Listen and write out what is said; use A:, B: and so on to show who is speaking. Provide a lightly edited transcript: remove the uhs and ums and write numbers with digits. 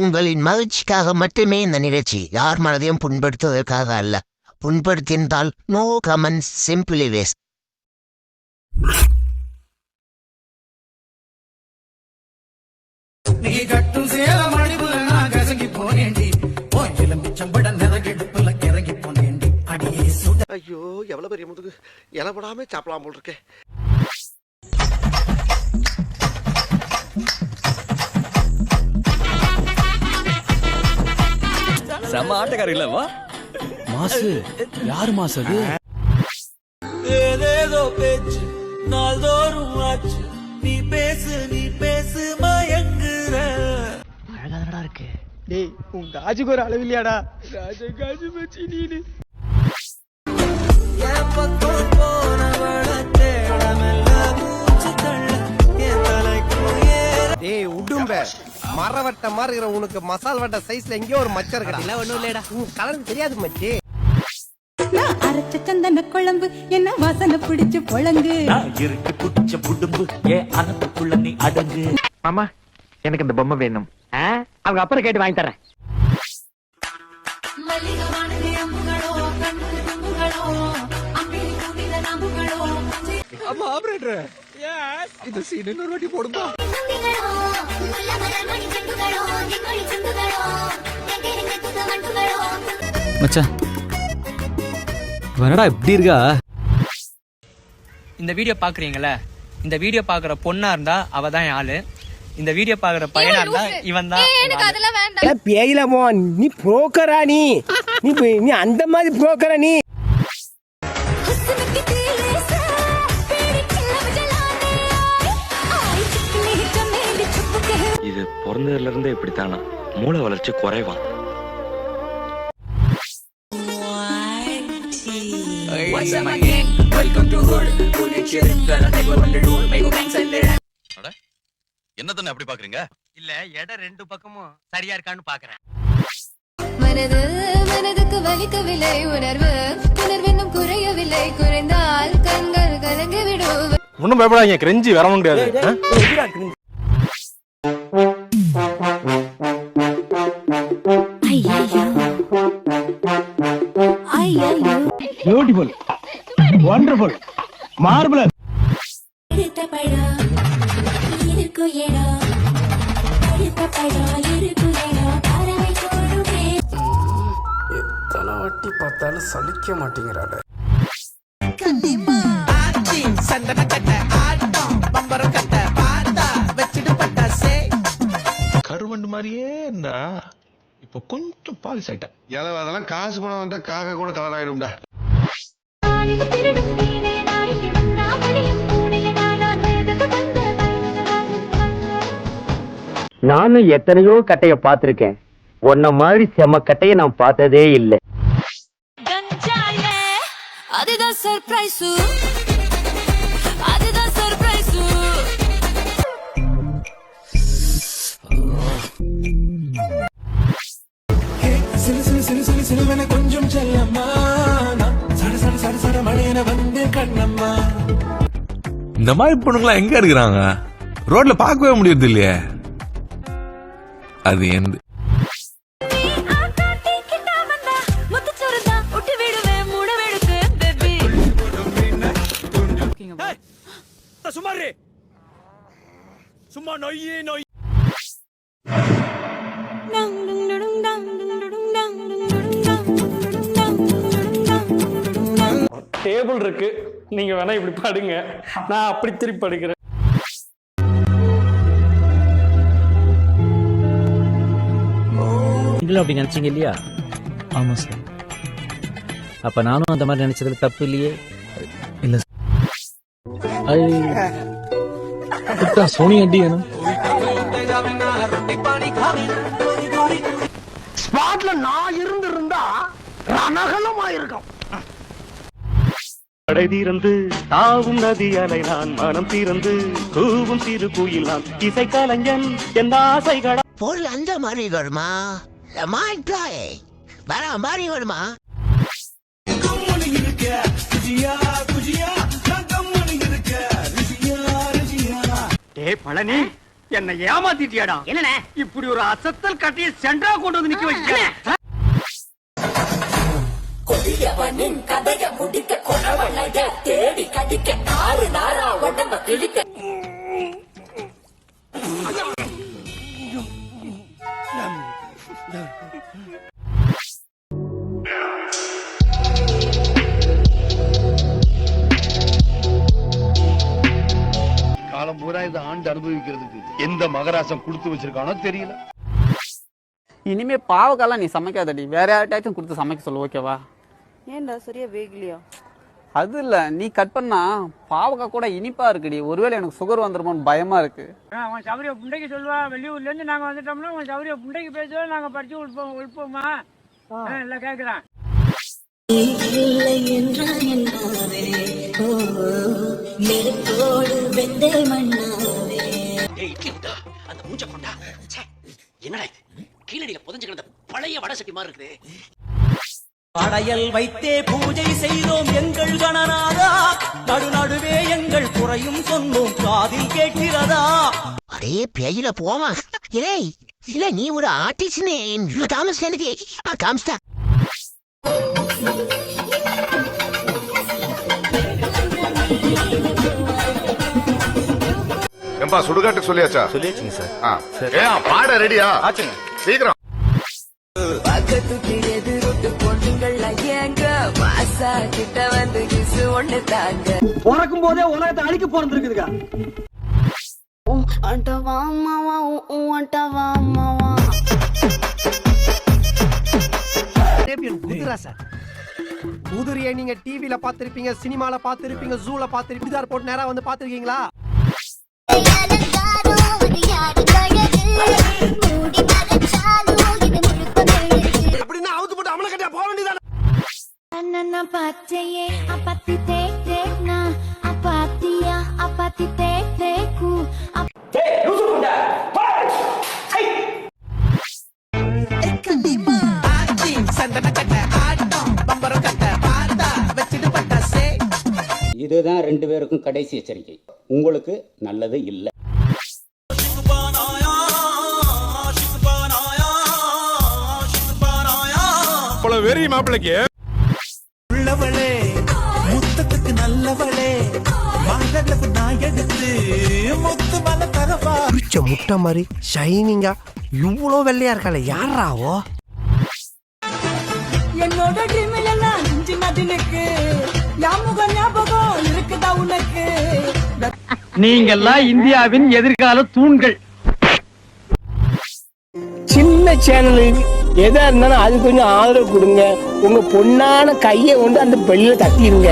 A: உங்களின் மகிழ்ச்சிக்காக மட்டுமே இந்த நிகழ்ச்சி. யார் மனதையும் புண்படுத்துவதற்காக அல்ல. புண்படுத்தியிருந்தால் நோ கமெண்ட்ஸ், சிம்பிளி வேஸ்ட்.
B: நீ கட்டும் சேல மடிவுல நான் கசங்கி போனேண்டி. போயிலும் பிச்சம்பட நிறகெடுப்புல கிறங்கி போனேண்டி. அடியே சுட.
C: ஐயோ, எவ்வளவு பெரிய முதுகு. இலப்படாம சாப்பிடலாம் போல் இருக்கே.
D: செம ஆட்டக்காரர் இல்லவா?
E: மாசு யாரு மாசு அது?
D: ஏதேதோ பேச்சு நாள்தோறும் ஆச்சு. நீ பேசு மயங்குற.
E: அழகாதடா இருக்கு.
F: டேய் உன் காஜுக்கு ஒரு அளவு இல்லையாடா? ராஜா காஜு மச்சி நீனு.
C: டேய் உடும்ப மரவட்ட மாதிரி இருக்கிற உனக்கு மசால் வட்ட சைஸ்ல எங்கேயோ ஒரு மச்சம் இருக்கடா.
F: இல்ல ஒண்ணும் இல்லடா.
C: உன் கலர் தெரியாது மச்சி.
G: நான் அரைச்ச சந்தன குழம்பு என்ன வாசனை பிடிச்சு பொழங்கு.
D: இருக்கு குடிச்ச புடும்பு ஏ அனத்துக்குள்ள நீ அடங்கு.
F: மாமா எனக்கு இந்த பொம்மை வேணும். அவங்க அப்புறம் கேட்டு வாங்கி தரேன்.
C: ஆமா ஆபரேட்டர். எஸ் இது சீன் இன்னொரு வாட்டி போடுமா?
E: மச்சான் என்னடா இப்படி இருக்கா?
H: இந்த வீடியோ பாக்குறீங்களா? இந்த வீடியோ பாக்குற பொண்ணா இருந்தா அவ தான் ஆளு. இந்த வீடியோ பாக்குற பையனா இருந்தா இவன் தான்.
C: பேயிலமோ நீ புரோக்கரா? நீ அந்த மாதிரி புரோக்கரா? நீ
I: இது பிறந்ததுல இருந்தே இப்படித்தானா? மூளை வளர்ச்சி குறைவான்.
D: என்னதானே அப்படி பாக்குறீங்க?
F: இல்ல எடை ரெண்டு பக்கமும் சரியா இருக்கான்னு பாக்குறேன்.
G: மனதுக்கு வலிக்கவில்லை உணர்வு உணர்வென்னும் குறையவில்லை குறைந்தால் கண்கள் கலங்கி விடும்.
J: ஒன்னும் பயப்படாதீங்க, கிரெஞ்சி வரவும் முடியாது.
F: Beautiful, wonderful, marvellous.
B: எத்தனை வாட்டி பார்த்தாலும் சலிக்க மாட்டேங்கிறாட.
J: கருவண்டு மாதிரியே இருந்தா இப்ப கொஞ்சம் பாலிஸ் ஆயிட்டேன்.
C: அதெல்லாம் காசு பணம் வந்தா காக்க கூட கலர் ஆயிடும்டா.
F: நானும் எத்தனையோ கட்டைய பார்த்திருக்கேன். உன்ன மாதிரி செம கட்டைய நான் பார்த்ததே இல்லை.
G: அதுதான் சர்ப்ரைஸ், அதுதான் சர்ப்ரைஸ்.
B: கொஞ்சம் செல்லம்மா சட சட சட சட மழையன வந்து கண்ணம்மா.
J: இந்த மாதிரி பொண்ணுங்களா எங்க இருக்கிறாங்க? ரோட்ல பார்க்கவே முடியறது இல்லையே. அது எந்த
D: சும்மா நொய்யே நொய்.
F: டேபிள் இருக்கு, நீங்க வேணா இப்படி படுங்க, நான் அப்படி திருப்பி படுக்கிறேன்.
E: நீங்களும் அப்படி நினைச்சீங்க இல்லையா? ஆமா சார். அப்ப நானும் அந்த மாதிரி நினைச்சதுல தப்பு இல்லையே. இல்ல சோனி அடி வேணும்.
C: ஸ்பாட்ல நான் இருந்திருந்தா ரணகலமா இருக்கும்.
I: கடை தீர்ந்து தாவும் நதி அலை நான் மனம் தீர்ந்து கூவும் சிறு குயில் நான் இசை கலைஞன் என் ஆசைகளா.
A: போல் அந்த மாதிரி வருமா? வர மாதிரி வருமா?
F: டே பழனி, என்ன ஏமாத்திட்டியாடா. என்னண்ணே இப்படி ஒரு அசத்தல் கட்டையை சென்டரா கொண்டு வந்து நிக்க வைக்கிறேன்.
I: காலம் பூரா இதை ஆண்டு அனுபவிக்கிறதுக்கு எந்த மகராசம் கொடுத்து வச்சிருக்கானோ தெரியல.
K: இனிமே பாவக்காலாம் நீ சமைக்காதடி, வேற யார்ட்டாச்சும் கொடுத்து சமைக்க சொல்லு, ஓகேவா?
G: ஏன்டா சரியா வேகலையா?
K: அது இல்ல, நீ கட் பண்ணா பாவக்காய் கூட இனிப்பா இருக்குடி, ஒருவேளை எனக்கு சுகர் வந்துருமோன்னு பயமா இருக்கு.
H: அவன் சௌரிய புண்டைக்கு சொல்லுவா, வெளியூர்ல இருந்து நாங்க வந்துட்டோம்னா அவன் சௌரிய புண்டைக்கு பேசுவா, நாங்க படிச்சு உள்போமா இல்ல கேக்குறான்.
F: என்னடா கீழடியில புதஞ்சுக்கிற பழைய வடை சட்டி மாதிரி இருக்குது.
B: படையல் வைத்தே பூஜை செய்தோம் எங்கள் கணநாதா, நடுநடுவே எங்கள் குறையும் சொன்னோம் காதில் கேட்கிறதா.
A: அடே பேயில போமா. இல்லை இல்ல நீ ஒரு ஆர்டிஸ்ட்னே தாமஸ் எனக்கு காமிஸ்டா.
I: ஏம்பா சுடுகாட்டுக்கு சொல்லியாச்சா? சொல்லியாச்சுங்க சார். ஏன் பாட ரெடியா ஆச்சுங்க? சீக்கிரம்.
F: பிறக்கும் போதே உலகத்தை அழிக்க பிறந்திருக்குதுக்கா.
C: புதுரிய நீங்க டிவில பாத்திருப்பீங்க, சினிமால பாத்திருப்பீங்க, ஜூல பாத்திருப்பீங்க, போட்டு நேரா வந்து பாத்திருக்கீங்களா? அப்படின்னா அவுத்து போட்டு அமல கட்டியா போக வேண்டியதானே.
G: பச்சையே அப்பத்தி தேக்னா அப்பாத்தியா அப்பத்தி தேக்கு
F: இதுதான் ரெண்டு பேருக்கும் கடைசி எச்சரிக்கை. உங்களுக்கு நல்லது இல்ல.
J: வெறி மாப்பிளைக்கு
B: உள்ளவளே முத்தத்துக்கு நல்லவளே, மகளப்பு நான் எடுத்து முத்து மல தரவா.
C: முட்டை மாதிரி ஷைனிங்கா இவ்வளோ வெள்ளையா இருக்கால, யாராவோ?
G: என்னோட ட்ரீம் எல்லாம் நெஞ்சு மதினுக்கு யாமுக ஞாபகம் இருக்குதா உனக்கு?
F: நீங்கெல்லாம் இந்தியாவின் எதிர்கால தூண்கள். சின்ன சேனல் எதா இருந்தாலும் அது கொஞ்சம் ஆதரவு கொடுங்க. உங்க பொண்ணான கையை கொண்டு அந்த பெல்ல தட்டிடுங்க.